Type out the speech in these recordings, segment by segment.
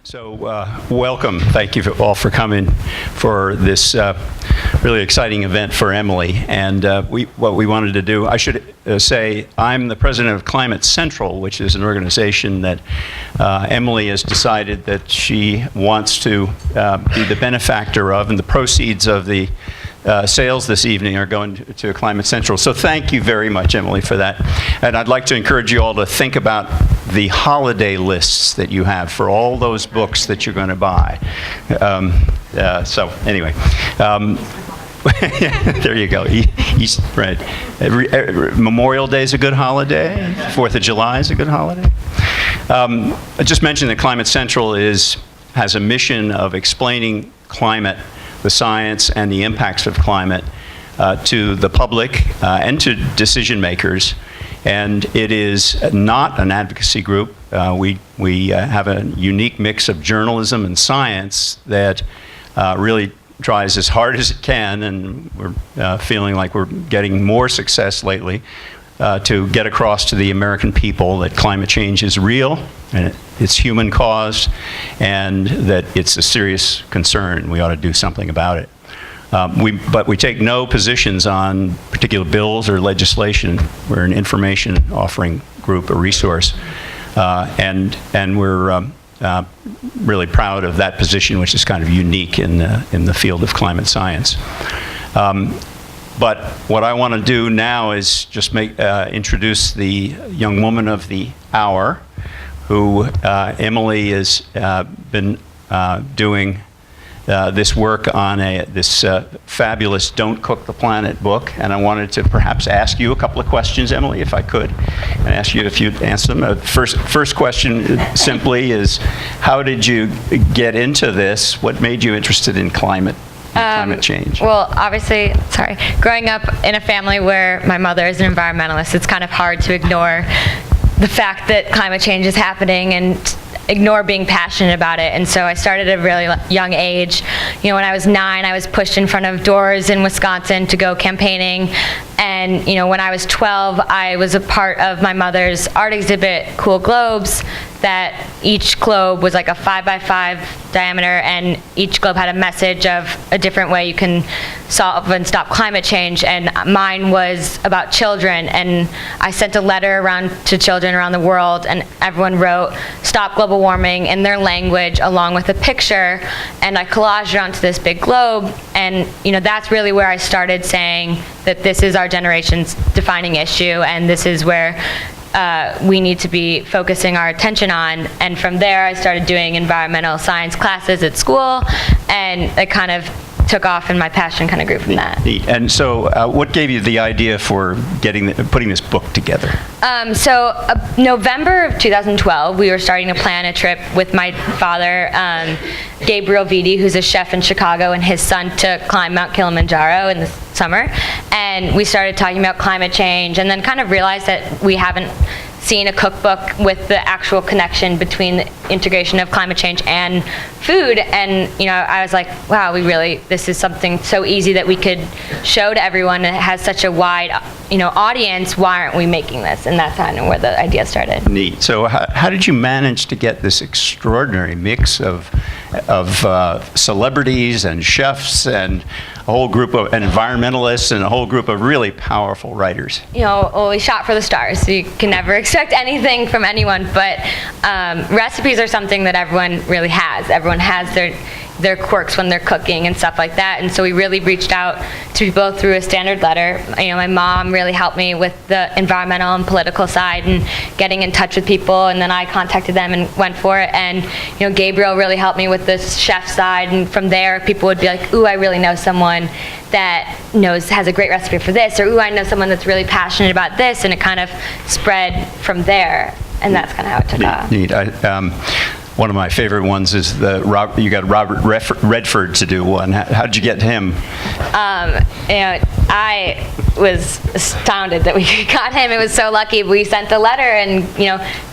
So welcome. Thank you all for coming for this really exciting event for Emily. And what we wanted to do, I should say, I'm the president of Climate Central, which is an organization that Emily has decided that she wants to be the benefactor of, and the proceeds of the sales this evening are going to Climate Central. So thank you very much, Emily, for that. And I'd like to encourage you all to think about the holiday lists that you have for all those books that you're going to buy. So anyway, there you go. Right. Memorial Day is a good holiday. 4th of July is a good holiday. I just mentioned that Climate Central has a mission of explaining climate, the science and the impacts of climate to the public and to decision makers. And it is not an advocacy group. We have a unique mix of journalism and science that really tries as hard as it can, and we're feeling like we're getting more success lately to get across to the American people that climate change is real, and it's human caused, and that it's a serious concern. We ought to do something about it. But we take no positions on particular bills or legislation. We're an information offering group, a resource, and we're really proud of that position, which is kind of unique in the field of climate science. But what I want to do now is just introduce the young woman of the hour, who Emily has been doing this work on this fabulous Don't Cook the Planet book. And I wanted to perhaps ask you a couple of questions, Emily, if I could, and ask you if you'd answer them. First question simply is, how did you get into this? What made you interested in climate change? Well, obviously, growing up in a family where my mother is an environmentalist, it's kind of hard to ignore the fact that climate change is happening and ignore being passionate about it. And so I started at a really young age. You know, when I was 9, I was pushed in front of doors in Wisconsin to go campaigning. And you know, when I was 12, I was a part of my mother's art exhibit, Cool Globes, that each globe was like a 5x5 diameter, and each globe had a message of a different way you can solve and stop climate change. And mine was about children, and I sent a letter around to children around the world, and everyone wrote "Stop Global Warming" in their language along with a picture, and I collaged it onto this big globe. And you know, that's really where I started saying that this is our generation's defining issue, and this is where we need to be focusing our attention on. And from there, I started doing environmental science classes at school, and it kind of took off, and my passion kind of grew from that. And so what gave you the idea for putting this book together? November of 2012, we were starting to plan a trip with my father, Gabriel Vitti, who's a chef in Chicago, and his son to climb Mount Kilimanjaro in the summer. And we started talking about climate change, and then kind of realized that we haven't seen a cookbook with the actual connection between the integration of climate change and food. And you know, I was like, wow, this is something so easy that we could show to everyone, and it has such a wide audience. Why aren't we making this? And that's kind of where the idea started. Neat. So how did you manage to get this extraordinary mix of celebrities and chefs and a whole group of environmentalists and a whole group of really powerful writers? You know, well, we shot for the stars, so you can never expect anything from anyone, but recipes are something that everyone really has. Everyone has their quirks when they're cooking and stuff like that, and so we really reached out to people through a standard letter. You know, my mom really helped me with the environmental and political side and getting in touch with people, and then I contacted them and went for it. And you know, Gabriel really helped me with the chef side, and from there people would be like, ooh, I really know someone that has a great recipe for this, or ooh, I know someone that's really passionate about this, and it kind of spread from there, and that's kind of how it took off. Neat. One of my favorite ones is you got Robert Redford to do one. How did you get him? I was astounded that we got him. It was so lucky. We sent the letter and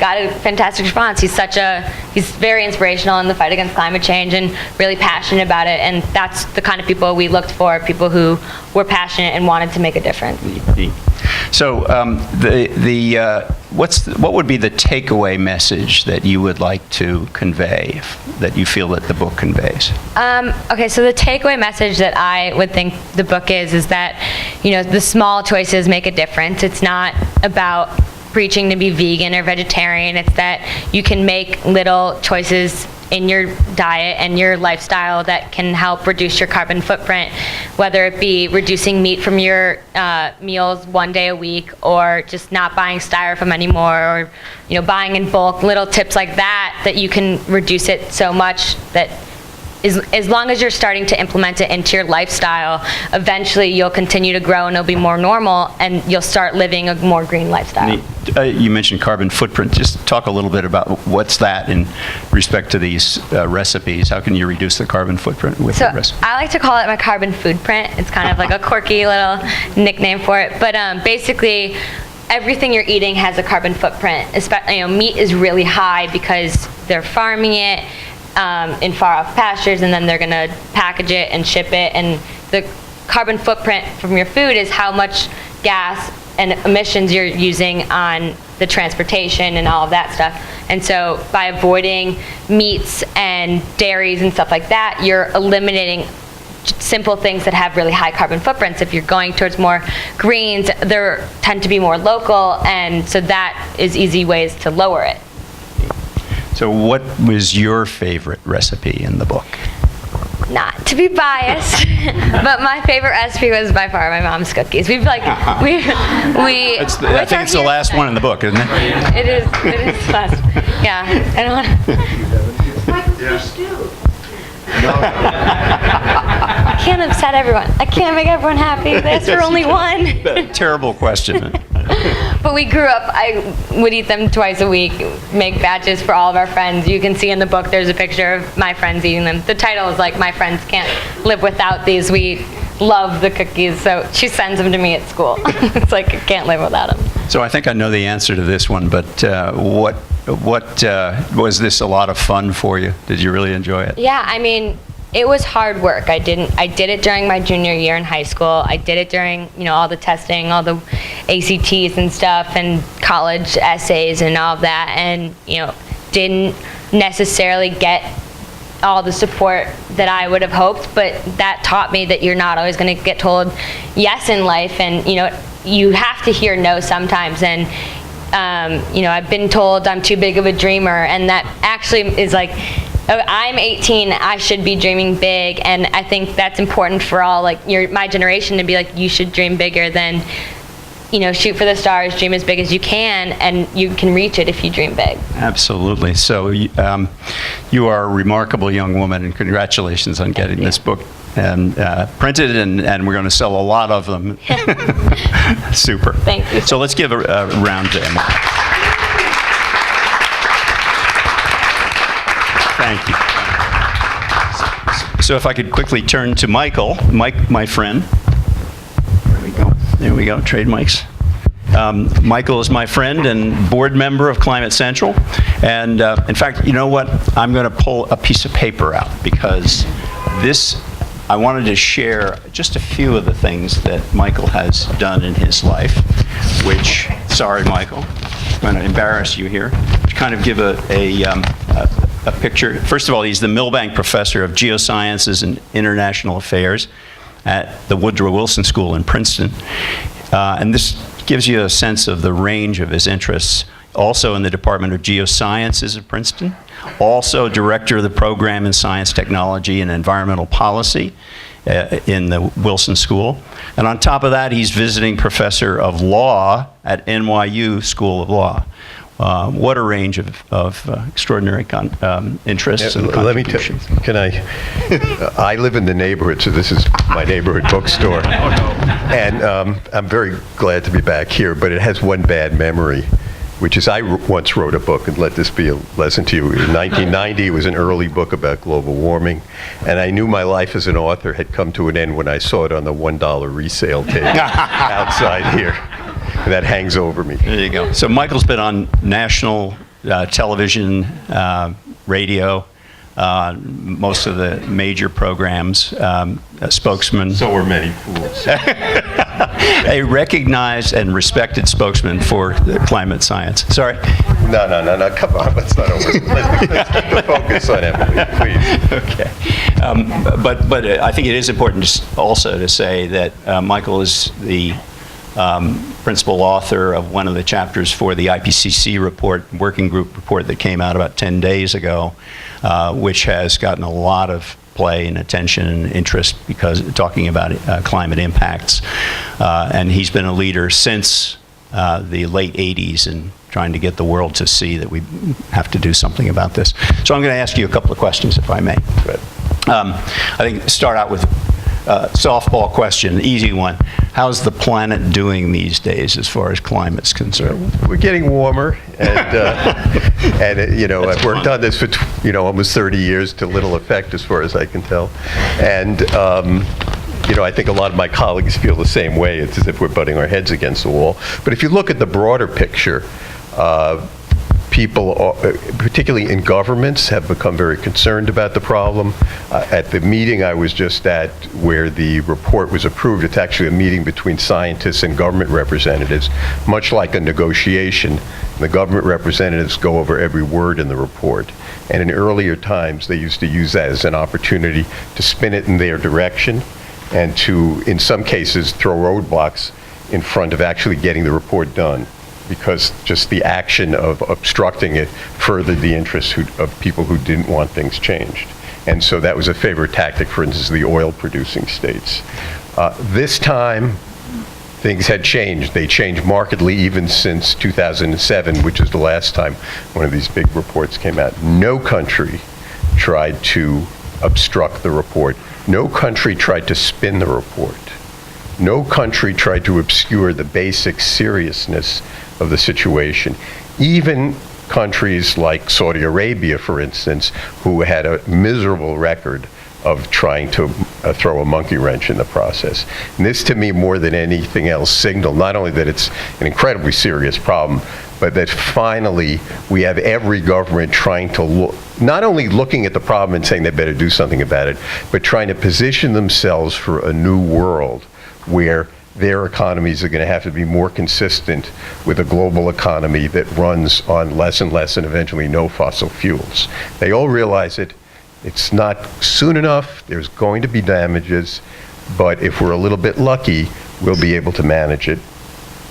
got a fantastic response. He's very inspirational in the fight against climate change and really passionate about it. And that's the kind of people we looked for, people who were passionate and wanted to make a difference. So what would be the takeaway message that you would like to convey, that you feel that the book conveys? Okay, so the takeaway message that I would think the book is that, the small choices make a difference. It's not about preaching to be vegan or vegetarian. It's that you can make little choices in your diet and your lifestyle that can help reduce your carbon footprint, whether it be reducing meat from your meals 1 day a week, or just not buying styrofoam anymore, or buying in bulk. Little tips like that you can reduce it so much that as long as you're starting to implement it into your lifestyle, eventually you'll continue to grow and it'll be more normal, and you'll start living a more green lifestyle. You mentioned carbon footprint. Just talk a little bit about what's that in respect to these recipes. How can you reduce the carbon footprint with the recipe? I like to call it my carbon foodprint. It's kind of like a quirky little nickname for it. But basically, everything you're eating has a carbon footprint. Meat is really high because they're farming it in far-off pastures, and then they're going to package it and ship it. And the carbon footprint from your food is how much gas and emissions you're using on the transportation and all of that stuff. And so by avoiding meats and dairies and stuff like that, you're eliminating simple things that have really high carbon footprints. If you're going towards more greens, they tend to be more local, and so that is easy ways to lower it. So what was your favorite recipe in the book? Not to be biased, but my favorite recipe was by far my mom's cookies. I think it's the last one in the book, isn't it? It is the last. Yeah, I don't want I can't upset everyone. I can't make everyone happy. They asked for only one. Terrible question. But we grew up, I would eat them twice a week, make batches for all of our friends. You can see in the book there's a picture of my friends eating them. The title is like, My Friends Can't Live Without These. We love the cookies, so she sends them to me at school. It's like, I can't live without them. So I think I know the answer to this one, but what was this a lot of fun for you? Did you really enjoy it? Yeah, I mean, it was hard work. I did it during my junior year in high school. I did it during, all the testing, all the ACTs and stuff, and college essays and all of that, and, didn't necessarily get all the support that I would have hoped, but that taught me that you're not always going to get told yes in life, and, you have to hear no sometimes, and, I've been told I'm too big of a dreamer, and that actually is like, I'm 18, I should be dreaming big, and I think that's important for all, my generation to be like, you should dream bigger than, shoot for the stars, dream as big as you can, and you can reach it if you dream big. Absolutely. So you are a remarkable young woman, and congratulations on getting this book and printed, and we're going to sell a lot of them. Super. Thank you. So let's give a round to Emma. Thank you. So if I could quickly turn to Michael, Mike, my friend. There we go, trade mics. Michael is my friend and board member of Climate Central. And in fact, you know what? I'm going to pull a piece of paper out because I wanted to share just a few of the things that Michael has done in his life, which, sorry, Michael, I'm going to embarrass you here, to kind of give a picture. First of all, he's the Milbank Professor of Geosciences and International Affairs at the Woodrow Wilson School in Princeton. And this gives you a sense of the range of his interests. Also in the Department of Geosciences at Princeton. Also Director of the Program in Science, Technology, and Environmental Policy in the Wilson School. And on top of that, he's visiting Professor of Law at NYU School of Law. What a range of extraordinary interests and contributions. I live in the neighborhood, so this is my neighborhood bookstore. And I'm very glad to be back here, but it has one bad memory, which is I once wrote a book, and let this be a lesson to you. In 1990, it was an early book about global warming, and I knew my life as an author had come to an end when I saw it on the $1 resale table outside here. And that hangs over me. There you go. So Michael's been on national television, radio, most of the major programs, a spokesman. So are many fools. a recognized and respected spokesman for climate science. Sorry? No, come on, let's not let's keep the focus on Emily, please. Okay. But I think it is important also to say that Michael is the principal author of one of the chapters for the IPCC report, working group report that came out about 10 days ago, which has gotten a lot of play and attention and interest because talking about climate impacts. And he's been a leader since the late 80s in trying to get the world to see that we have to do something about this. So I'm going to ask you a couple of questions, if I may. Good. I think start out with softball question, easy one. How's the planet doing these days as far as climate's concerned? We're getting warmer, and I've worked on this for almost 30 years to little effect as far as I can tell, and I think a lot of my colleagues feel the same way. It's as if we're butting our heads against the wall. But if you look at the broader picture, people, particularly in governments, have become very concerned about the problem. At the meeting I was just at where the report was approved, it's actually a meeting between scientists and government representatives, much like a negotiation. The government representatives go over every word in the report. And in earlier times, they used to use that as an opportunity to spin it in their direction and to, in some cases, throw roadblocks in front of actually getting the report done, because just the action of obstructing it furthered the interests of people who didn't want things changed. And so that was a favorite tactic, for instance, the oil-producing states. This time, things had changed. They changed markedly even since 2007, which is the last time one of these big reports came out. No country tried to obstruct the report. No country tried to spin the report. No country tried to obscure the basic seriousness of the situation. Even countries like Saudi Arabia, for instance, who had a miserable record of trying to throw a monkey wrench in the process. And this, to me, more than anything else, signaled not only that it's an incredibly serious problem, but that finally we have every government trying to look, not only looking at the problem and saying they better do something about it, but trying to position themselves for a new world where their economies are going to have to be more consistent with a global economy that runs on less and less and eventually no fossil fuels. They all realize it. It's not soon enough. There's going to be damages, but if we're a little bit lucky, we'll be able to manage it,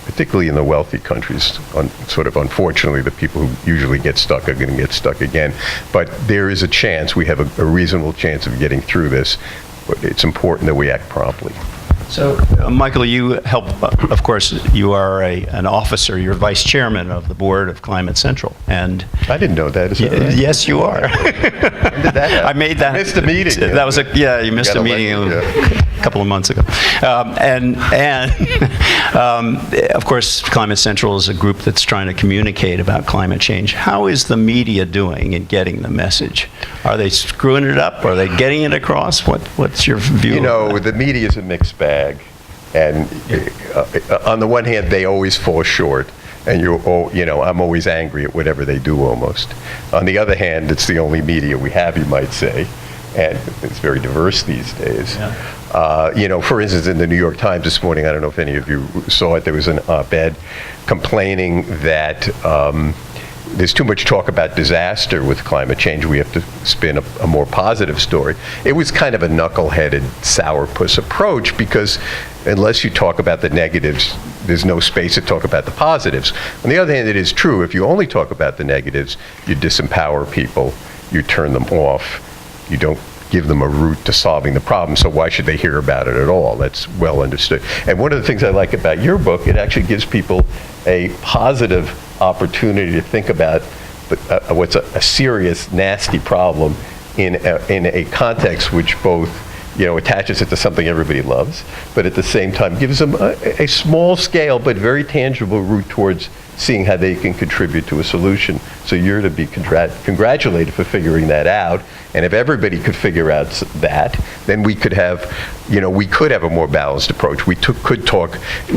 particularly in the wealthy countries. Sort of unfortunately, the people who usually get stuck are going to get stuck again. But there is a chance, we have a reasonable chance of getting through this, but it's important that we act promptly. So, Michael, you help, of course, you are an officer, you're vice chairman of the board of Climate Central. And I didn't know that. Is that right? Yes, you are. When did that happen? I made that. I missed a meeting. That was you missed a meeting a couple of months ago. Of course, Climate Central is a group that's trying to communicate about climate change. How is the media doing in getting the message? Are they screwing it up? Are they getting it across? What's your view? The media is a mixed bag. And on the one hand, they always fall short. And I'm always angry at whatever they do almost. On the other hand, it's the only media we have, you might say. And it's very diverse these days. Yeah. For instance, in the New York Times this morning, I don't know if any of you saw it, there was an op-ed complaining that there's too much talk about disaster with climate change. We have to spin a more positive story. It was kind of a knuckle-headed, sourpuss approach because unless you talk about the negatives, there's no space to talk about the positives. On the other hand, it is true, if you only talk about the negatives, you disempower people, you turn them off, you don't give them a route to solving the problem, so why should they hear about it at all? That's well understood. And one of the things I like about your book, it actually gives people a positive opportunity to think about what's a serious, nasty problem in a context which both attaches it to something everybody loves, but at the same time gives them a small scale but very tangible route towards seeing how they can contribute to a solution. So you're to be congratulated for figuring that out. And if everybody could figure out that, then we could have, a more balanced approach. We could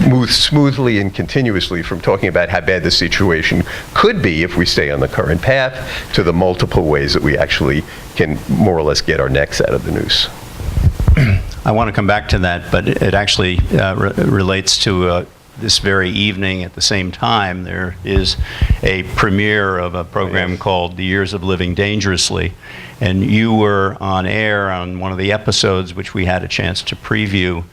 move smoothly and continuously from talking about how bad the situation could be if we stay on the current path to the multiple ways that we actually can more or less get our necks out of the noose. I want to come back to that, but it actually relates to this very evening. At the same time, there is a premiere of a program called The Years of Living Dangerously, and you were on air on one of the episodes, which we had a chance to preview,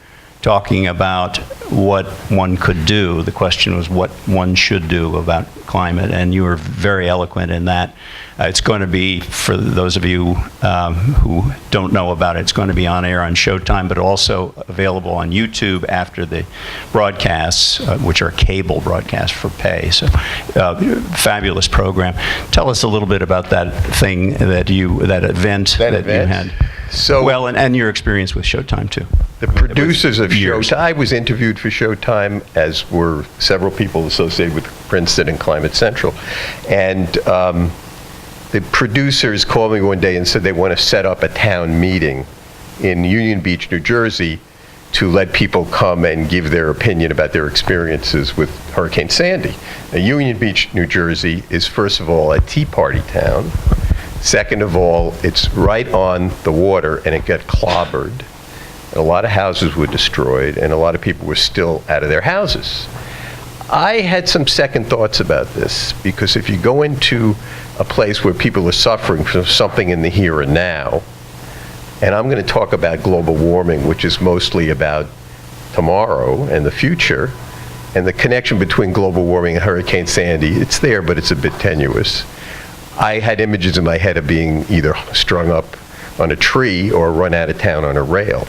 talking about what one could do. The question was what one should do about climate, and you were very eloquent in that. It's going to be, for those of you who don't know about it, it's going to be on air on Showtime, but also available on YouTube after the broadcasts, which are cable broadcasts for pay. So, fabulous program. Tell us a little bit about that thing that event that you had. So, well, and your experience with Showtime too. The producers of years. Showtime, I was interviewed for Showtime, as were several people associated with Princeton and Climate Central. And the producers called me one day and said they want to set up a town meeting in Union Beach, New Jersey, to let people come and give their opinion about their experiences with Hurricane Sandy. Now, Union Beach, New Jersey is, first of all, a Tea Party town. Second of all, it's right on the water, and it got clobbered. A lot of houses were destroyed, and a lot of people were still out of their houses. I had some second thoughts about this, because if you go into a place where people are suffering from something in the here and now, and I'm going to talk about global warming, which is mostly about tomorrow and the future, and the connection between global warming and Hurricane Sandy, it's there, but it's a bit tenuous. I had images in my head of being either strung up on a tree or run out of town on a rail.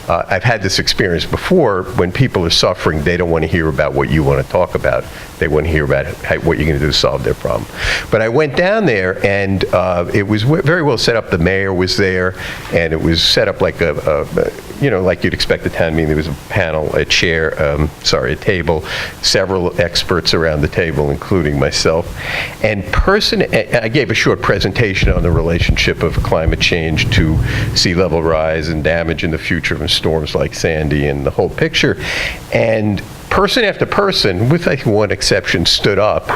I've had this experience before. When people are suffering, they don't want to hear about what you want to talk about. They want to hear about what you're going to do to solve their problem. But I went down there, and it was very well set up. The mayor was there, and it was set up like like you'd expect a town meeting. There was a panel, a chair, a table, several experts around the table, including myself. And I gave a short presentation on the relationship of climate change to sea level rise and damage in the future from storms like Sandy and the whole picture. And person after person, with I think one exception, stood up,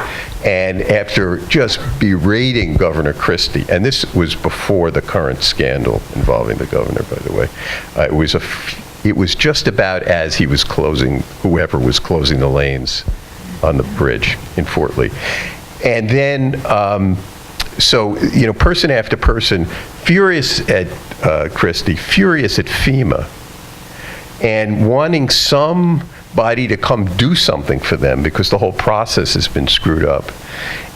and after just berating Governor Christie, and this was before the current scandal involving the governor, by the way, it was just about as he was whoever was closing the lanes on the bridge in Fort Lee. And then, person after person, furious at Christie, furious at FEMA, and wanting somebody to come do something for them because the whole process has been screwed up.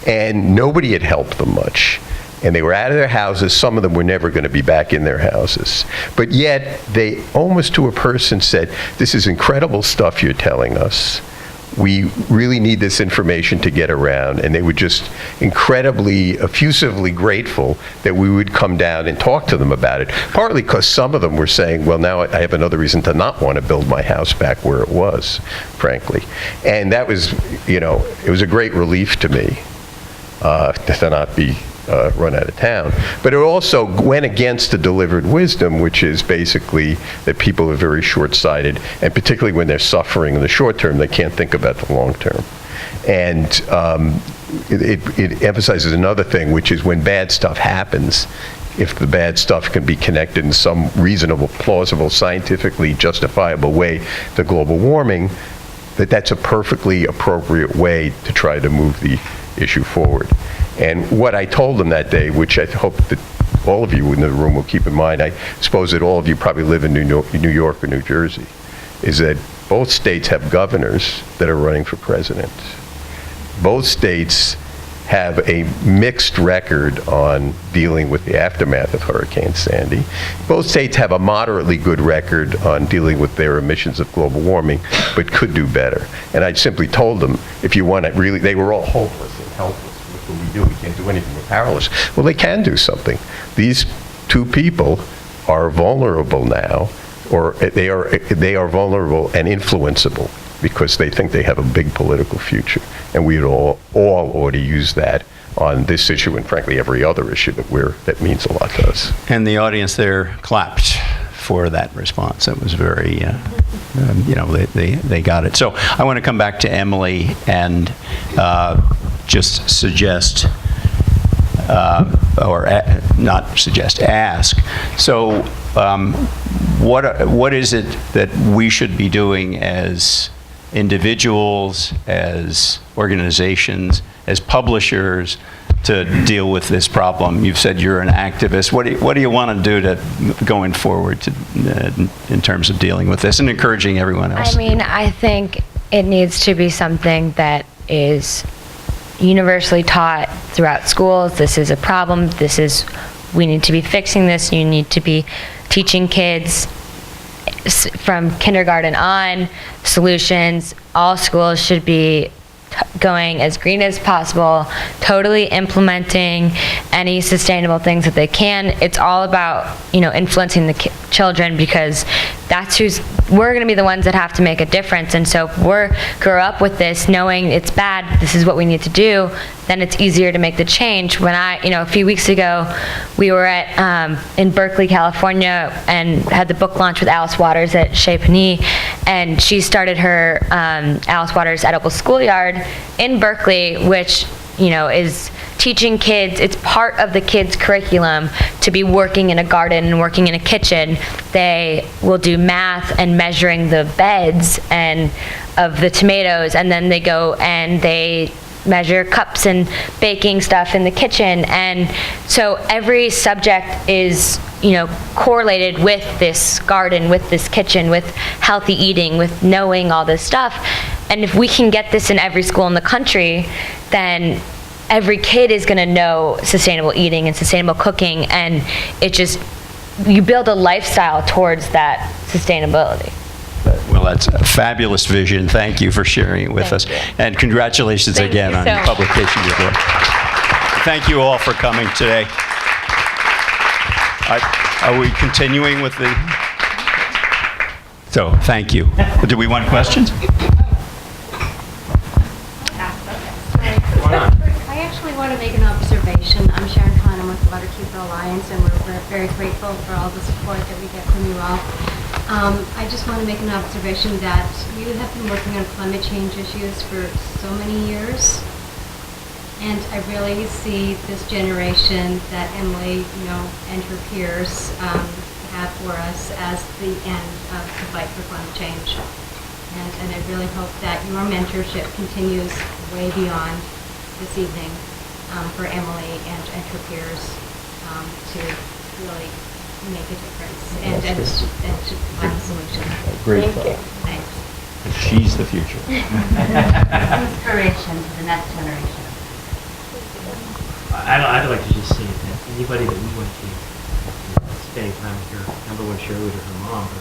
And nobody had helped them much. And they were out of their houses. Some of them were never going to be back in their houses. But yet, they almost to a person said, "This is incredible stuff you're telling us. We really need this information to get around." And they were just incredibly, effusively grateful that we would come down and talk to them about it. Partly because some of them were saying, well, now I have another reason to not want to build my house back where it was, frankly. And that was, it was a great relief to me to not be run out of town. But it also went against the delivered wisdom, which is basically that people are very short-sighted, and particularly when they're suffering in the short term, they can't think about the long term. And it emphasizes another thing, which is when bad stuff happens, if the bad stuff can be connected in some reasonable, plausible, scientifically justifiable way to global warming, that's a perfectly appropriate way to try to move the issue forward. And what I told them that day, which I hope that all of you in the room will keep in mind, I suppose that all of you probably live in New York or New Jersey, is that both states have governors that are running for president. Both states have a mixed record on dealing with the aftermath of Hurricane Sandy. Both states have a moderately good record on dealing with their emissions of global warming, but could do better. And I simply told them, if you want to really, they were all hopeless and helpless. What we do, we can't do anything, we're powerless. Well, they can do something. These two people are vulnerable now, or they are vulnerable and influenceable because they think they have a big political future. And we all ought to use that on this issue and frankly every other issue that means a lot to us. And the audience there clapped for that response. It was very, they got it. So I want to come back to Emily and just suggest, ask. So what is it that we should be doing as individuals, as organizations, as publishers to deal with this problem? You've said you're an activist. What do you want to do to going forward in terms of dealing with this and encouraging everyone else? I mean, I think it needs to be something that is universally taught throughout schools. This is a problem. We need to be fixing this. You need to be teaching kids from kindergarten on solutions. All schools should be going as green as possible, totally implementing any sustainable things that they can. It's all about, influencing the children, because we're going to be the ones that have to make a difference. And so if we grow up with this, knowing it's bad, this is what we need to do, then it's easier to make the change. When a few weeks ago, we were in Berkeley, California, and had the book launch with Alice Waters at Chez Panisse, and she started her Alice Waters Edible Schoolyard in Berkeley, which is teaching kids. It's part of the kids' curriculum to be working in a garden and working in a kitchen. They will do math and measuring the beds and of the tomatoes, and then they go and they measure cups and baking stuff in the kitchen. And so every subject is correlated with this garden, with this kitchen, with healthy eating, with knowing all this stuff. And if we can get this in every school in the country, then every kid is going to know sustainable eating and sustainable cooking, and you build a lifestyle towards that sustainability. Well, that's a fabulous vision. Thank you for sharing it with us. And congratulations again on the publication of your book. Thank you all for coming today. Are we continuing with the... So, thank you. Do we want questions? I actually want to make an observation. I'm Sharon Kahn. I'm with the Butterkeeper Alliance, and we're very grateful for all the support that we get from you all. I just want to make an observation that you have been working on climate change issues for so many years, and I really see this generation that Emily, and her peers have for us as the end of the fight for climate change. And I really hope that your mentorship continues way beyond this evening for Emily and her peers to really make a difference and to find a solution. Great. Thank you. Thanks. She's the future. Inspiration to the next generation. I'd like to just say that anybody that we went to, spending time with her number one cheerleader, her mom, but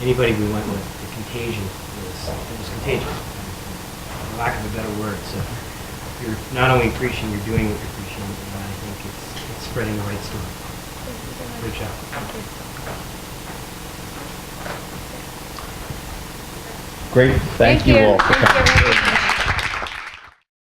anybody we went with, the contagion was contagious, for lack of a better word. So you're not only preaching, you're doing what you're preaching, and I think it's spreading the right story. Good job. Great. Thank you all for coming. Thank you.